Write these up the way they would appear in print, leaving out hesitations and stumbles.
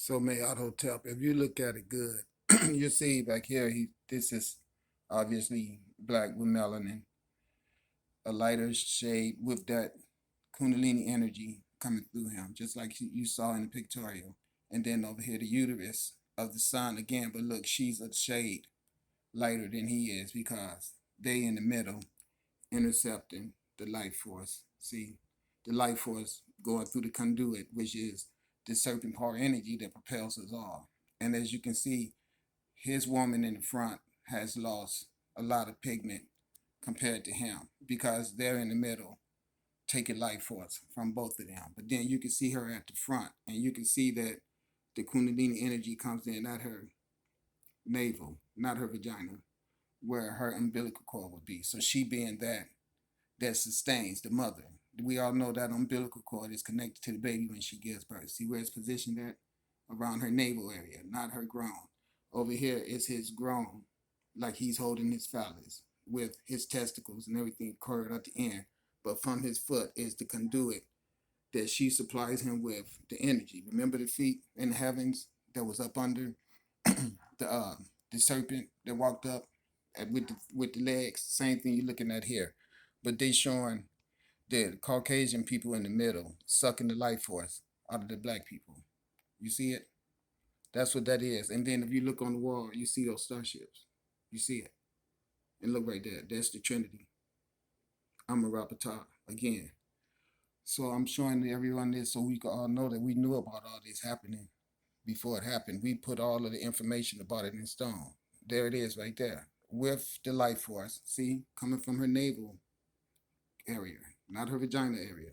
So may Autotep, if you look at it good, you see back here, this is obviously black with melanin, a lighter shade with that Kundalini energy coming through him, just like you saw in the pictorial. And then over here, the uterus of the sun again, but look, she's a shade lighter than he is because they in the middle intercepting the life force. See, the life force going through the conduit, which is the serpent power energy that propels us all. And as you can see, his woman in the front has lost a lot of pigment compared to him because they're in the middle taking life force from both of them. But then you can see her at the front, and you can see that the Kundalini energy comes in at her navel, not her vagina, where her umbilical cord would be. So she being that sustains the mother. We all know that umbilical cord is connected to the baby when she gives birth. See where it's positioned at? Around her navel area, not her groin. Over here is his groin, like he's holding his phallus with his testicles and everything curved at the end. But from his foot is the conduit that she supplies him with the energy. Remember the feet in the heavens that was up under the uh, the serpent that walked up with the legs. Same thing you're looking at here, but they showing the Caucasian people in the middle sucking the life force out of the black people. You see it? That's what that is. And then if you look on the wall, you see those starships. You see it. And look right there. That's the Trinity. Amarapata again. So I'm showing everyone this so we can all know that we knew about all this happening before it happened. We put all of the information about it in stone. There it is right there. With the life force. See, coming from her navel area, not her vagina area.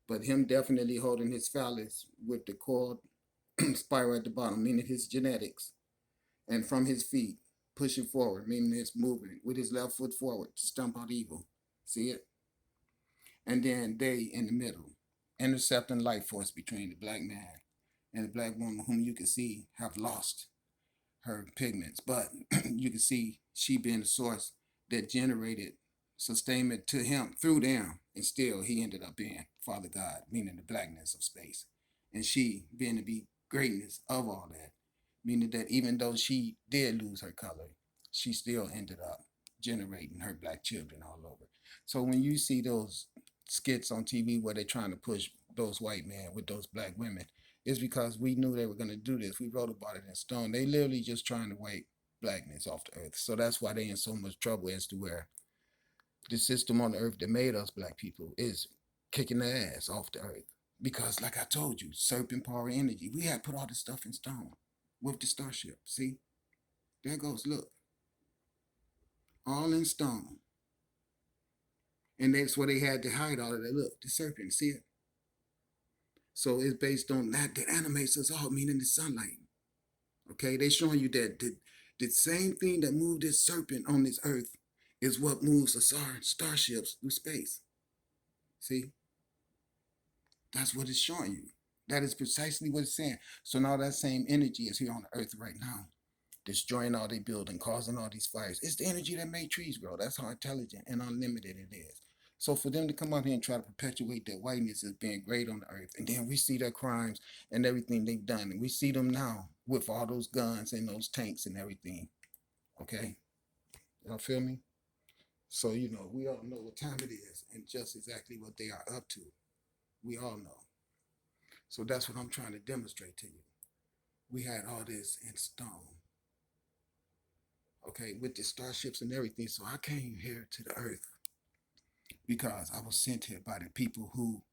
But him definitely holding his phallus with the cord spiral at the bottom, meaning his genetics, and from his feet, pushing forward, meaning his movement, with his left foot forward to stomp out evil. See it? And then they in the middle, intercepting life force between the black man and the black woman, whom you can see have lost her pigments. But you can see she being the source that generated sustainment to him through them. And still he ended up being Father God, meaning the blackness of space. And she being to be greatness of all that, meaning that even though she did lose her color, she still ended up generating her black children all over. So when you see those skits on TV where they're trying to push those white men with those black women, it's because we knew they were going to do this. We wrote about it in stone. They literally just trying to wipe blackness off the earth. So that's why they in so much trouble as to where the system on the earth that made us black people is kicking the ass off the earth. Because like I told you, serpent power energy. We had put all this stuff in stone with the starship. See? There goes, look. All in stone. And that's where they had to hide all of that. Look, the serpent, see it? So it's based on that animates us all, meaning the sunlight. Okay, they showing you that the same thing that moved this serpent on this earth is what moves the starships through space. See, that's what it's showing you. That is precisely what it's saying. So now that same energy is here on the earth right now, destroying all they building, causing all these fires. It's the energy that made trees grow. That's how intelligent and unlimited it is. So for them to come out here and try to perpetuate that whiteness as being great on the earth, and then we see their crimes and everything they've done, and we see them now with all those guns and those tanks and everything. Okay, y'all feel me? So we all know what time it is and just exactly what they are up to. We all know. So that's what I'm trying to demonstrate to you. We had all this in stone, okay, with the starships and everything. So I came here to the earth because I was sent here by the people who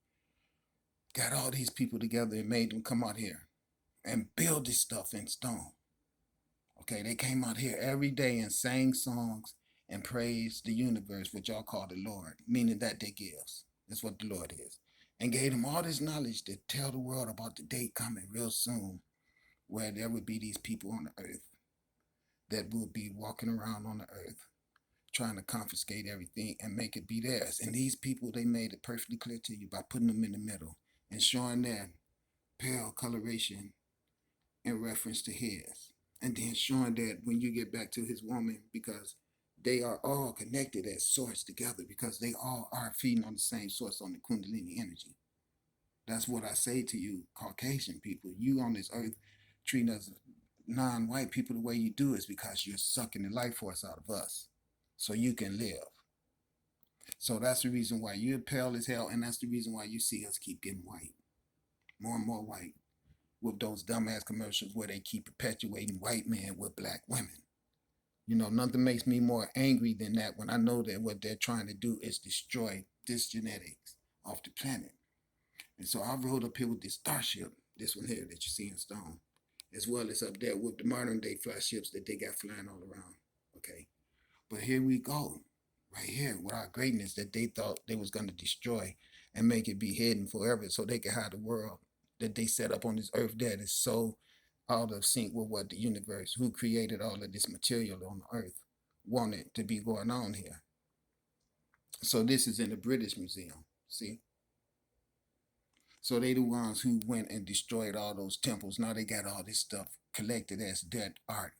got all these people together and made them come out here and build this stuff in stone. Okay, they came out here every day and sang songs and praised the universe, which y'all call the Lord, meaning that they gives. That's what the Lord is. And gave them all this knowledge to tell the world about the day coming real soon where there would be these people on the earth that would be walking around on the earth trying to confiscate everything and make it be theirs. And these people, they made it perfectly clear to you by putting them in the middle and showing that pale coloration in reference to his. And then showing that when you get back to his woman, because they are all connected as source together, because they all are feeding on the same source on the Kundalini energy. That's what I say to you, Caucasian people. You on this earth treating us non-white people the way you do is because you're sucking the life force out of us so you can live. So that's the reason why you're pale as hell, and that's the reason why you see us keep getting white, more and more white, with those dumbass commercials where they keep perpetuating white men with black women. You know, nothing makes me more angry than that when I know that what they're trying to do is destroy this genetics off the planet. And so I rode up here with this starship, this one here that you see in stone, as well as up there with the modern day fly ships that they got flying all around. Okay. But here we go, right here with our greatness that they thought they was going to destroy and make it be hidden forever so they could hide the world that they set up on this earth that is so out of sync with what the universe, who created all of this material on the earth, wanted to be going on here. So this is in the British Museum, see? So they the ones who went and destroyed all those temples. Now they got all this stuff collected as dead art.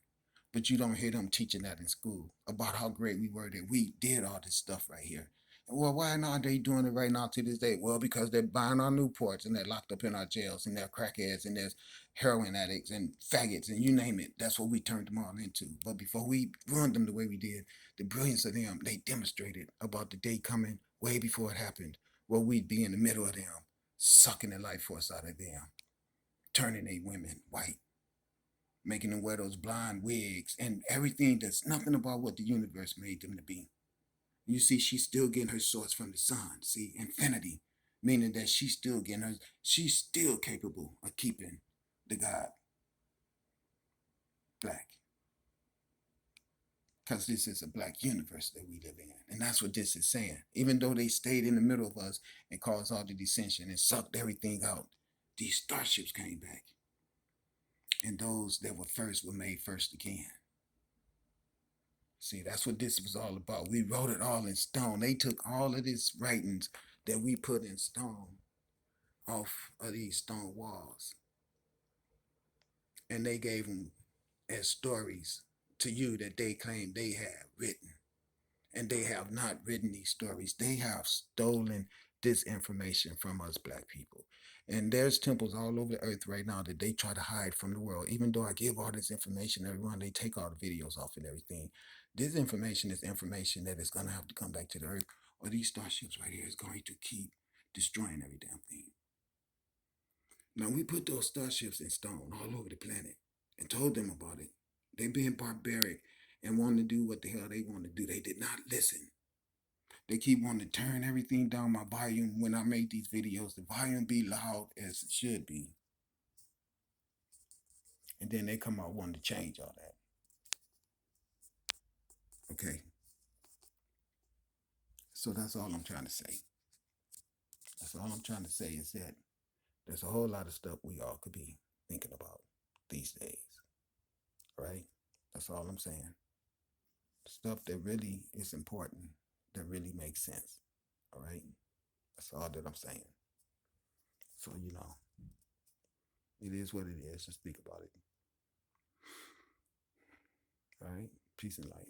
But you don't hear them teaching that in school about how great we were that we did all this stuff right here. Well, why not they doing it right now to this day? Well, because they're buying our Newports and they're locked up in our jails and they're crackheads and there's heroin addicts and faggots and you name it. That's what we turned them all into. But before we ruined them the way we did, the brilliance of them, they demonstrated about the day coming way before it happened, where we'd be in the middle of them, sucking the life force out of them, turning they women white, making them wear those blonde wigs and everything that's nothing about what the universe made them to be. You see, she's still getting her source from the sun. See, infinity, meaning that she's still getting her, she's still capable of keeping the God black. Because this is a black universe that we live in. And that's what this is saying. Even though they stayed in the middle of us and caused all the dissension and sucked everything out, these starships came back. And those that were first were made first again. See, that's what this was all about. We wrote it all in stone. They took all of these writings that we put in stone off of these stone walls. And they gave them as stories to you that they claim they have written. And they have not written these stories. They have stolen this information from us black people. And there's temples all over the earth right now that they try to hide from the world. Even though I give all this information, everyone, they take all the videos off and everything. This information is information that is going to have to come back to the earth, or these starships right here is going to keep destroying every damn thing. Now, we put those starships in stone all over the planet and told them about it. They being barbaric and wanting to do what the hell they want to do. They did not listen. They keep wanting to turn everything down my volume when I make these videos. The volume be loud as it should be. And then they come out wanting to change all that. Okay. So that's all I'm trying to say. That's all I'm trying to say is that there's a whole lot of stuff we all could be thinking about these days. Right? That's all I'm saying. Stuff that really is important, that really makes sense. All right? That's all that I'm saying. So, you know, it is what it is. Just speak about it. All right? Peace and light.